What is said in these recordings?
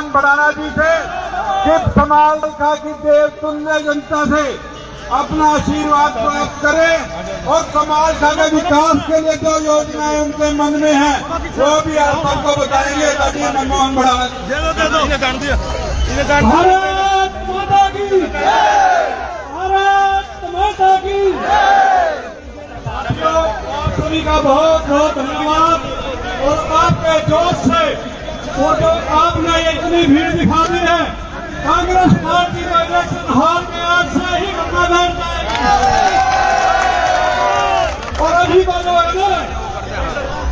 मनमोहन भड़ाना जी से कि कमाल का कि देव तुल्य जनता से अपना आशीर्वाद प्राप्त करें और कमाल का के विकास के लिए जो योजनाएं उनके मन में है वो भी आप सबको बताएंगे। ताकि मनमोहन भड़ाना भारत माता की भारत माता की। आप सभी का बहुत बहुत धन्यवाद। और आपके जोश से वो जो आपने इतनी भीड़ दिखा दी है, कांग्रेस पार्टी का इलेक्शन हार के आज से ही करना जाएगा। और अभी का जो है ना,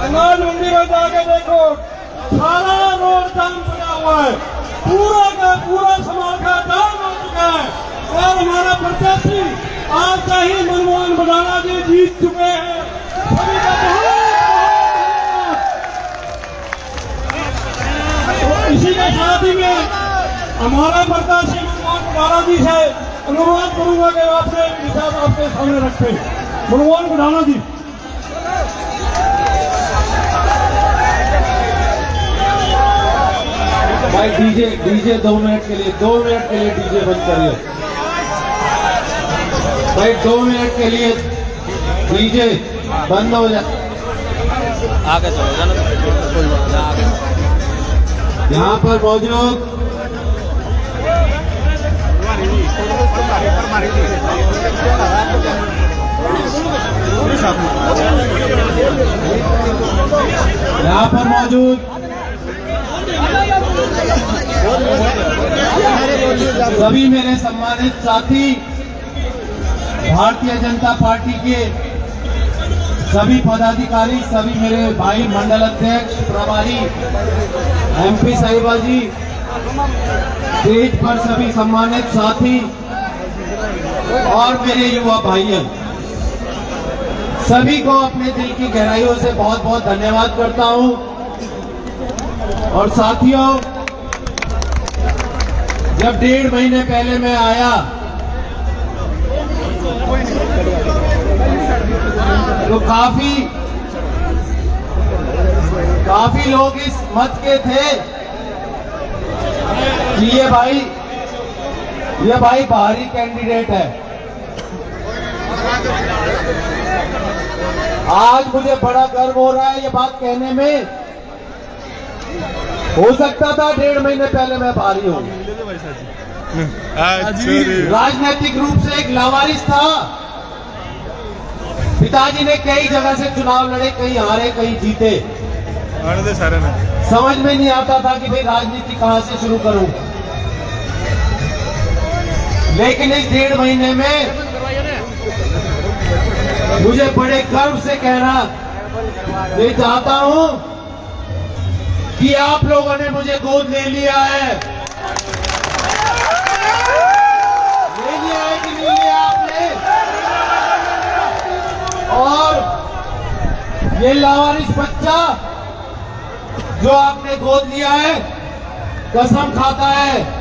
अनाज मंडी में जाके देखो, सारा रोड जाम पड़ा हुआ है, पूरा का पूरा समाज का जाम हो चुका है। और हमारा प्रत्याशी आज से ही मनमोहन भड़ाना जी जीत चुके हैं। सभी का बहुत तो इसी के साथ ही में हमारा प्रत्याशी मनमोहन भड़ाना जी से अनुरोध करूंगा कि आपसे विचार आपके सामने रखते हैं। मनमोहन भड़ाना जी। भाई डीजे 2 मिनट के लिए डीजे बंद करिए भाई। 2 मिनट के लिए डीजे बंद हो जाए। आगे चलो जाना। यहाँ पर मौजूद सभी मेरे सम्मानित साथी, भारतीय जनता पार्टी के सभी पदाधिकारी, सभी मेरे भाई मंडल अध्यक्ष, प्रभारी, एमपी साहिबा जी, स्टेज पर सभी सम्मानित साथी और मेरे युवा भाइयों, सभी को अपने दिल की गहराइयों से बहुत बहुत धन्यवाद करता हूं। और साथियों, जब 1.5 महीने पहले मैं आया तो काफी लोग इस मत के थे कि ये भाई बाहरी कैंडिडेट है। आज मुझे बड़ा गर्व हो रहा है ये बात कहने में। हो सकता था 1.5 महीने पहले मैं बाहरी हूं, राजनीतिक रूप से एक लावारिस था। पिताजी ने कई जगह से चुनाव लड़े, कई हारे, कई जीते। समझ में नहीं आता था कि भाई राजनीति कहां से शुरू करूं। लेकिन इस 1.5 महीने में मुझे बड़े गर्व से कहना मैं चाहता हूं कि आप लोगों ने मुझे गोद ले लिया है। ले लिया है कि नहीं लिया आपने? और ये लावारिस बच्चा जो आपने गोद लिया है, कसम खाता है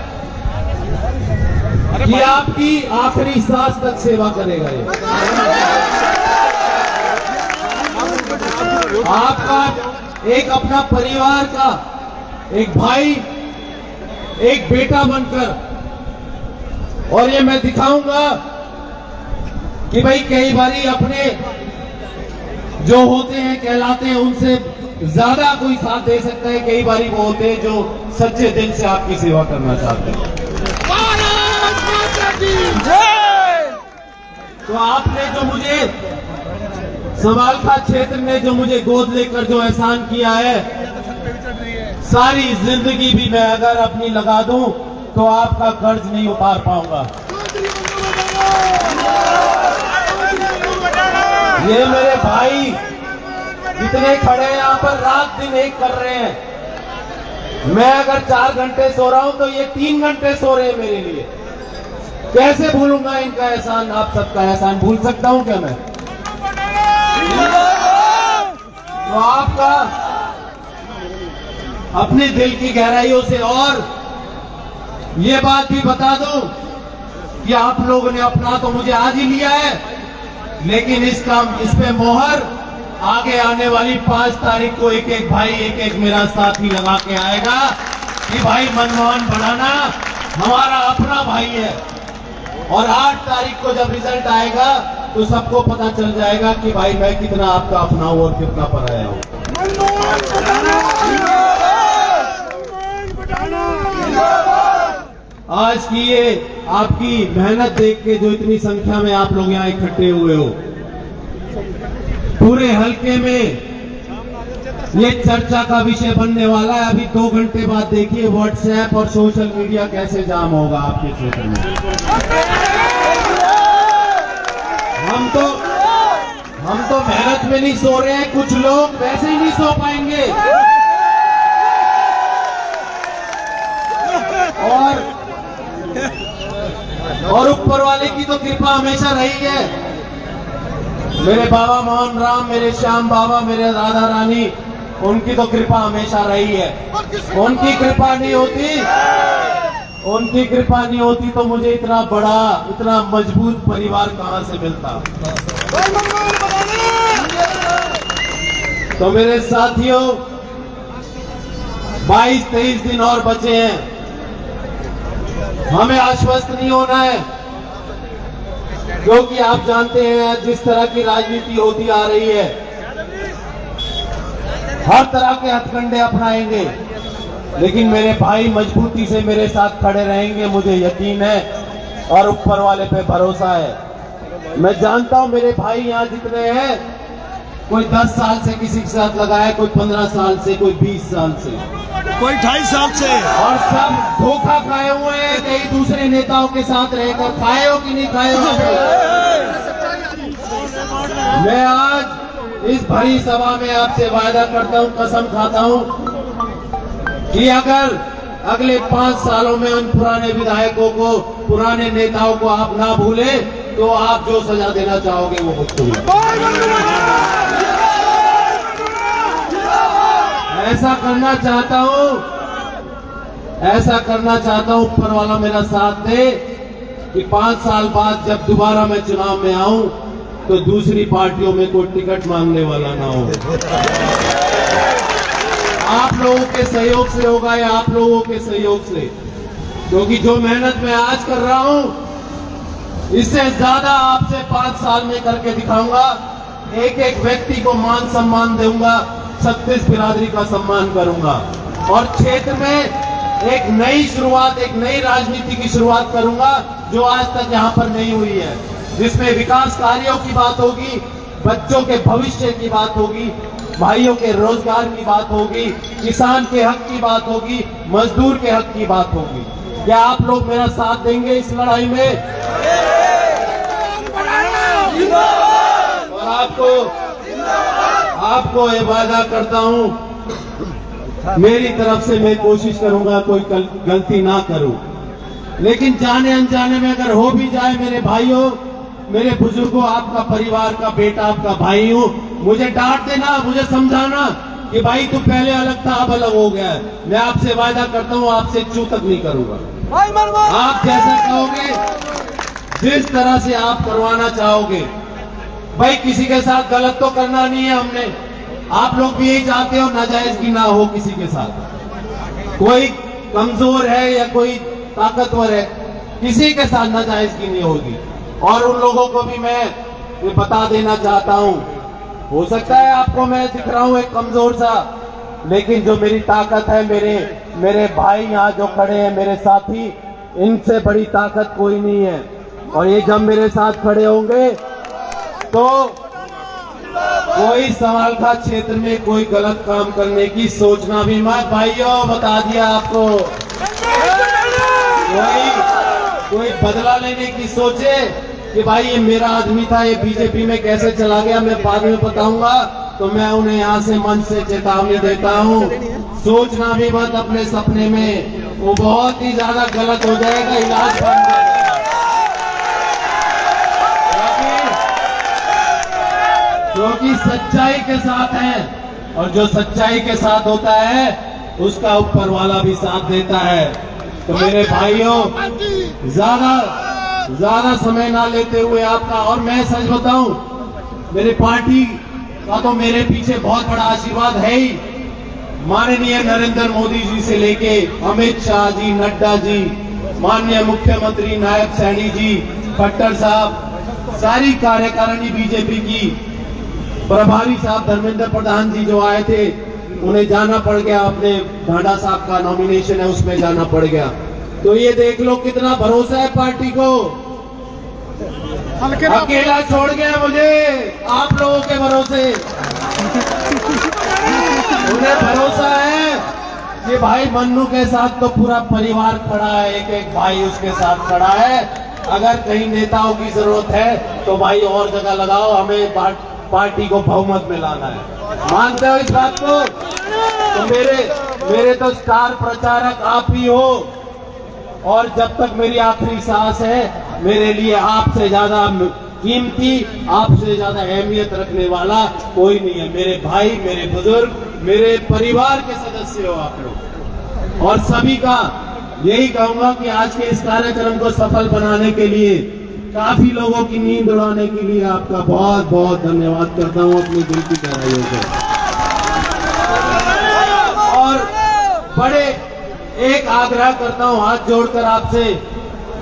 कि आपकी आखिरी सांस तक सेवा करेगा। ये आपका एक अपना परिवार का एक भाई, एक बेटा बनकर, और ये मैं दिखाऊंगा कि भाई कई बारी अपने जो होते हैं कहलाते हैं उनसे ज्यादा कोई साथ दे सकता है। कई बारी वो होते हैं जो सच्चे दिल से आपकी सेवा करना चाहते हैं। तो आपने जो मुझे समालखा क्षेत्र में जो मुझे गोद लेकर जो एहसान किया है, सारी जिंदगी भी मैं अगर अपनी लगा दूं तो आपका कर्ज नहीं उतार पाऊंगा। ये मेरे भाई जितने खड़े हैं यहाँ पर रात दिन एक कर रहे हैं। मैं अगर 4 घंटे सो रहा हूं तो ये 3 घंटे सो रहे हैं मेरे लिए। कैसे भूलूंगा इनका एहसान? आप सबका एहसान भूल सकता हूं क्या मैं? तो आपका अपने दिल की गहराइयों से, और ये बात भी बता दूं कि आप लोगों ने अपना तो मुझे आज ही लिया है, लेकिन इस पे मोहर आगे आने वाली 5 तारीख को एक एक भाई, एक एक मेरा साथी लगा के आएगा। कि भाई मनमोहन भड़ाना हमारा अपना भाई है, और 8 तारीख को जब रिजल्ट आएगा तो सबको पता चल जाएगा कि भाई मैं कितना आपका अपना हूं और कितना पराया हूं। आज की ये आपकी मेहनत देख के जो इतनी संख्या में आप लोग यहाँ इकट्ठे हुए हो, पूरे हलके में ये चर्चा का विषय बनने वाला है। अभी 2 घंटे बाद देखिए व्हाट्सएप और सोशल मीडिया कैसे जाम होगा आपके क्षेत्र में। हम तो मेहनत में नहीं सो रहे हैं, कुछ लोग वैसे ही नहीं सो पाएंगे। और ऊपर वाले की तो कृपा हमेशा रही है। मेरे बाबा मोहन राम, मेरे श्याम बाबा, मेरे राधा रानी, उनकी तो कृपा हमेशा रही है। उनकी कृपा नहीं होती तो मुझे इतना बड़ा, इतना मजबूत परिवार कहां से मिलता। तो मेरे साथियों, 22-23 दिन और बचे हैं। हमें आश्वस्त नहीं होना है, क्योंकि आप जानते हैं जिस तरह की राजनीति होती आ रही है, हर तरह के हथकंडे अपनाएंगे, लेकिन मेरे भाई मजबूती से मेरे साथ खड़े रहेंगे, मुझे यकीन है और ऊपर वाले पे भरोसा है। मैं जानता हूं मेरे भाई यहाँ जितने हैं, कोई 10 साल से किसी के साथ लगा है, कोई 15 साल से, कोई 20 साल से, कोई 2.5 साल से, और सब धोखा खाए हुए हैं कई दूसरे नेताओं के साथ रहकर। खाए हो कि नहीं खाए हो? मैं आज इस भरी सभा में आपसे वायदा करता हूं, कसम खाता हूं कि अगर अगले 5 सालों में उन पुराने विधायकों को, पुराने नेताओं को आप ना भूले, तो आप जो सजा देना चाहोगे वो मुझको ऐसा करना चाहता हूं, ऊपर वाला मेरा साथ दे कि 5 साल बाद जब दोबारा मैं चुनाव में आऊं तो दूसरी पार्टियों में कोई टिकट मांगने वाला ना हो। आप लोगों के सहयोग से होगा, या आप लोगों के सहयोग से, क्योंकि जो मेहनत मैं आज कर रहा हूं, इससे ज्यादा आपसे 5 साल में करके दिखाऊंगा। एक एक व्यक्ति को मान सम्मान दूंगा, 36 बिरादरी का सम्मान करूंगा, और क्षेत्र में एक नई शुरुआत, एक नई राजनीति की शुरुआत करूंगा जो आज तक यहां पर नहीं हुई है, जिसमें विकास कार्यों की बात होगी, बच्चों के भविष्य की बात होगी, भाइयों के रोजगार की बात होगी, किसान के हक की बात होगी, मजदूर के हक की बात होगी। क्या आप लोग मेरा साथ देंगे इस लड़ाई में? और आपको ये वादा करता हूं, मेरी तरफ से मैं कोशिश करूंगा कोई गलती ना करूं, लेकिन जाने अनजाने में अगर हो भी जाए, मेरे भाइयों, मेरे बुजुर्गों, आपका परिवार का बेटा, आपका भाई हूं, मुझे डांट देना, मुझे समझाना कि भाई तू पहले अलग था, अब अलग हो गया है। मैं आपसे वादा करता हूं, आपसे चू तक नहीं करूंगा। आप जैसा कहोगे, जिस तरह से आप करवाना चाहोगे, भाई किसी के साथ गलत तो करना नहीं है हमने। आप लोग भी यही चाहते हो नाजायजगी ना हो किसी के साथ। कोई कमजोर है या कोई ताकतवर है, किसी के साथ नाजायजगी नहीं होगी। और उन लोगों को भी मैं ये बता देना चाहता हूं, हो सकता है आपको मैं दिख रहा हूं एक कमजोर सा, लेकिन जो मेरी ताकत है, मेरे भाई यहाँ जो खड़े हैं, मेरे साथी, इनसे बड़ी ताकत कोई नहीं है। और ये जब मेरे साथ खड़े होंगे तो कोई समालखा क्षेत्र में कोई गलत काम करने की सोचना भी मत। भाइयों, बता दिया आपको, कोई बदला लेने की सोचे कि भाई ये मेरा आदमी था, ये बीजेपी में कैसे चला गया, मैं बाद में बताऊंगा, तो मैं उन्हें यहाँ से मंच से चेतावनी देता हूँ, सोचना भी मत अपने सपने में, वो बहुत ही ज्यादा गलत हो जाएगा, इलाज बन जाएगा। क्योंकि सच्चाई के साथ है, और जो सच्चाई के साथ होता है उसका ऊपर वाला भी साथ देता है। तो मेरे भाइयों, ज्यादा समय ना लेते हुए आपका, और मैं सच बताऊं, मेरे पार्टी का तो मेरे पीछे बहुत बड़ा आशीर्वाद है ही, माननीय नरेंद्र मोदी जी से लेके अमित शाह जी, नड्डा जी, माननीय मुख्यमंत्री नायब सैनी जी, खट्टर साहब, सारी कार्यकारिणी बीजेपी की, प्रभारी साहब धर्मेंद्र प्रधान जी जो आए थे, उन्हें जाना पड़ गया, अपने ढांडा साहब का नॉमिनेशन है उसमें जाना पड़ गया। तो ये देख लो कितना भरोसा है पार्टी को। अकेला छोड़ गया मुझे आप लोगों के भरोसे। उन्हें भरोसा है कि भाई मन्नू के साथ तो पूरा परिवार खड़ा है, एक एक भाई उसके साथ खड़ा है। अगर कहीं नेताओं की जरूरत है तो भाई और जगह लगाओ, हमें पार्टी को बहुमत में लाना है। मानते हो इस बात को? तो मेरे तो स्टार प्रचारक आप ही हो, और जब तक मेरी आखिरी सांस है मेरे लिए आपसे ज्यादा कीमती, आपसे ज्यादा अहमियत रखने वाला कोई नहीं है। मेरे भाई, मेरे बुजुर्ग, मेरे परिवार के सदस्य हो आप लोग। और सभी का यही कहूंगा कि आज के इस कार्यक्रम को सफल बनाने के लिए, काफी लोगों की नींद उड़ाने के लिए आपका बहुत बहुत धन्यवाद करता हूं अपनी दिल की गहराइयों से। और बड़े एक आग्रह करता हूं हाथ जोड़कर आपसे,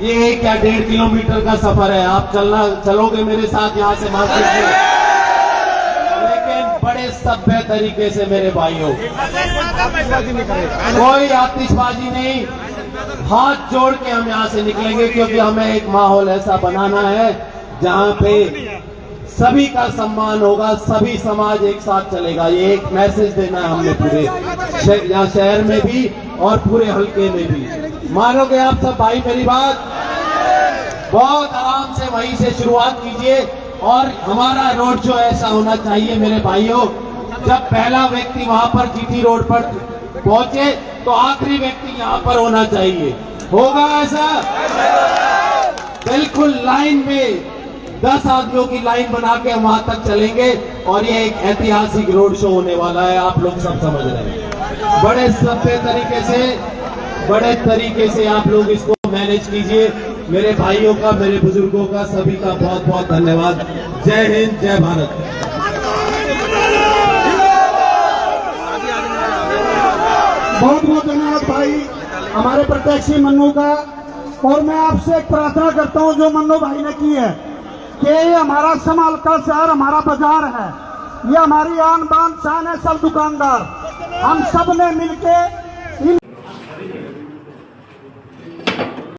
ये 1 या 1.5 किलोमीटर का सफर है, आप चलोगे मेरे साथ यहाँ से मार्केट में, लेकिन बड़े सभ्य तरीके से मेरे भाइयों, कोई आतिशबाजी नहीं, हाथ जोड़ के हम यहाँ से निकलेंगे, क्योंकि हमें एक माहौल ऐसा बनाना है जहाँ पे सभी का सम्मान होगा, सभी समाज एक साथ चलेगा। ये एक मैसेज देना है हमने पूरे यहाँ शहर में भी और पूरे हल्के में भी। मानोगे आप सब भाई मेरी बात? बहुत आराम से वहीं से शुरुआत कीजिए। और हमारा रोड शो ऐसा होना चाहिए मेरे भाइयों, जब पहला व्यक्ति वहां पर जीटी रोड पर पहुंचे तो आखिरी व्यक्ति यहाँ पर होना चाहिए। होगा ऐसा? बिल्कुल लाइन में 10 आदमियों की लाइन बना के वहां तक चलेंगे, और ये एक ऐतिहासिक रोड शो होने वाला है, आप लोग सब समझ रहे हैं। बड़े सभ्य तरीके से, बड़े तरीके से आप लोग इसको मैनेज कीजिए। मेरे भाइयों का, मेरे बुजुर्गों का, सभी का बहुत बहुत धन्यवाद। जय हिंद, जय भारत। बहुत बहुत धन्यवाद भाई हमारे प्रत्याशी मन्नू का। और मैं आपसे एक प्रार्थना करता हूं जो मन्नू भाई ने की है कि ये हमारा समाल का शहर, हमारा बाजार है, ये हमारी आन बान शान है। सब दुकानदार हम सब ने मिलके